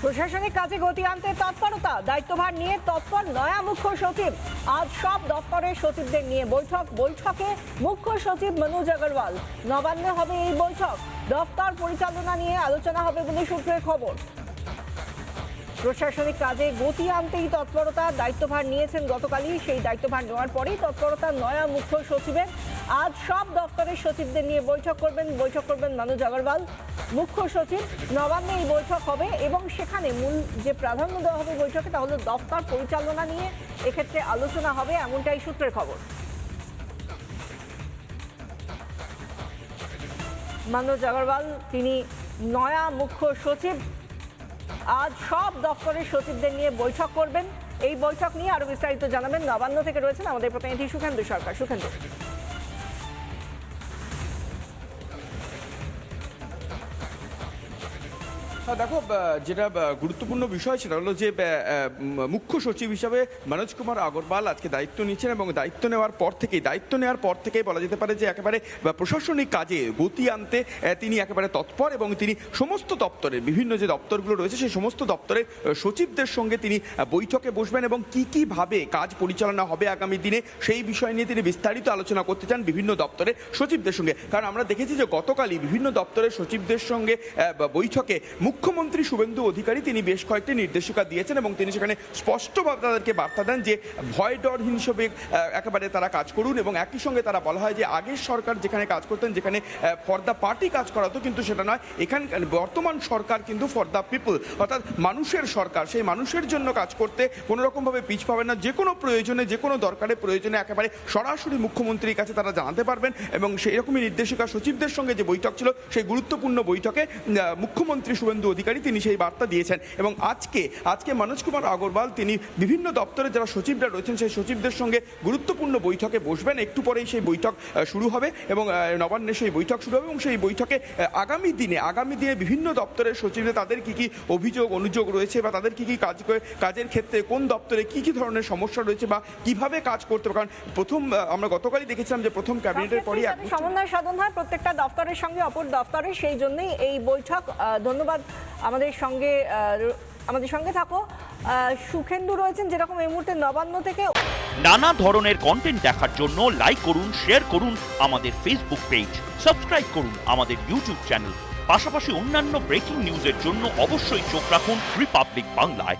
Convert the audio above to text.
প্রশাসনিক কাজে গতি আনতে তৎপরতা, দায়িত্বভার নিয়ে তৎপর নয়া মুখ্য সচিব। আজ সব দপ্তরের সচিবদের নিয়ে বৈঠকে মুখ্য সচিব মনোজ আগরওয়াল। নবান্নে হবে এই বৈঠক। দপ্তর পরিচালনা নিয়ে আলোচনা হবে বলে সূত্রের খবর। প্রশাসনিক কাজে গতি আনতেই তৎপরতা, দায়িত্বভার নিয়েছেন গতকালই। সেই দায়িত্বভার নেওয়ার পরেই তৎপরতা নয়া মুখ্য সচিবের। আজ সব দপ্তরের সচিবদের নিয়ে বৈঠক করবেন মনোজ আগরওয়াল, মুখ্য সচিব। নবান্নে এই বৈঠক হবে এবং সেখানে মূল যে প্রাধান্য দেওয়া হবে বৈঠকে তা হলো দপ্তর পরিচালনা নিয়ে এক্ষেত্রে আলোচনা হবে, এমনটাই সূত্রের খবর। মনোজ আগরওয়াল তিনি নয়া মুখ্য সচিব। আজ সব দপ্তরের সচিবদের নিয়ে বৈঠক করবেন। এই বৈঠক নিয়ে আরো বিস্তারিত জানাবেন নবান্ন থেকে রয়েছেন আমাদের প্রতিনিধি সুখেন্দু সরকার। সুখেন্দু, দেখো, যেটা গুরুত্বপূর্ণ বিষয় সেটা হলো যে মুখ্য সচিব হিসাবে মনোজ কুমার আগরওয়াল আজকে দায়িত্ব নিচ্ছেন এবং দায়িত্ব নেওয়ার পর থেকেই বলা যেতে পারে যে একেবারে প্রশাসনিক কাজে গতি আনতে তিনি একেবারে তৎপর এবং তিনি সমস্ত দপ্তরের বিভিন্ন যে দপ্তরগুলো রয়েছে সেই সমস্ত দপ্তরের সচিবদের সঙ্গে তিনি বৈঠকে বসবেন এবং কীভাবে কাজ পরিচালনা হবে আগামী দিনে সেই বিষয় নিয়ে তিনি বিস্তারিত আলোচনা করতে চান বিভিন্ন দপ্তরের সচিবদের সঙ্গে। কারণ আমরা দেখেছি যে গতকালই বিভিন্ন দপ্তরের সচিবদের সঙ্গে বৈঠকে মুখ্যমন্ত্রী শুভেন্দু অধিকারী তিনি বেশ কয়েকটি নির্দেশিকা দিয়েছেন এবং তিনি সেখানে স্পষ্টভাবে তাদেরকে বার্তা দেন যে ভয় ডর হিসেবে একেবারে তারা কাজ করুন এবং একই সঙ্গে তারা বলা হয় যে আগের সরকার যেখানে কাজ করতেন, যেখানে ফর দ্য পার্টি কাজ করাতো, কিন্তু সেটা নয়, এখানকার বর্তমান সরকার কিন্তু ফর দ্য পিপল, অর্থাৎ মানুষের সরকার। সেই মানুষের জন্য কাজ করতে কোনো রকমভাবে পিছ পাবেন না। যে কোনো প্রয়োজনে, যে কোনো দরকারে প্রয়োজনে একেবারে সরাসরি মুখ্যমন্ত্রীর কাছে তারা জানাতে পারবেন এবং সেই রকমই নির্দেশিকা সচিবদের সঙ্গে যে বৈঠক ছিল সেই গুরুত্বপূর্ণ বৈঠকে মুখ্যমন্ত্রী শুভেন্দু অধিকারী তিনি সেই বার্তা দিয়েছেন। এবং আজকে মনোজ কুমার আগরওয়াল তিনি বিভিন্ন দপ্তরে যারা সচিবরা রয়েছেন সেই সচিবদের সঙ্গে গুরুত্বপূর্ণ বৈঠকে বসবেন। একটু পরেই সেই বৈঠক শুরু হবে এবং নবান্নে সেই বৈঠক শুরু হবে এবং সেই বৈঠকে আগামী দিনে বিভিন্ন দপ্তরের সচিবদের তাদের কি অনুযোগ রয়েছে বা তাদের কি কাজের ক্ষেত্রে কোন দপ্তরে কি ধরনের সমস্যা রয়েছে বা কিভাবে কাজ করতে হবে। কারণ আমরা গতকালই দেখেছিলাম যে প্রথম ক্যাবিনেটের পরই সমন্বয় সাধন হয় প্রত্যেকটা দপ্তরের সঙ্গে অপর দপ্তরে, সেই জন্যই এই বৈঠক। ধন্যবাদ। আমাদের সঙ্গে থাকো। সুখেন্দু রয়েছেন যেরকম এই মুহূর্তে নবান্ন থেকে। নানা ধরনের কন্টেন্ট দেখার জন্য লাইক করুন, শেয়ার করুন আমাদের ফেসবুক পেজ, সাবস্ক্রাইব করুন আমাদের ইউটিউব চ্যানেল। পাশাপাশি অন্যান্য ব্রেকিং নিউজের জন্য অবশ্যই চোখ রাখুন রিপাবলিক বাংলায়।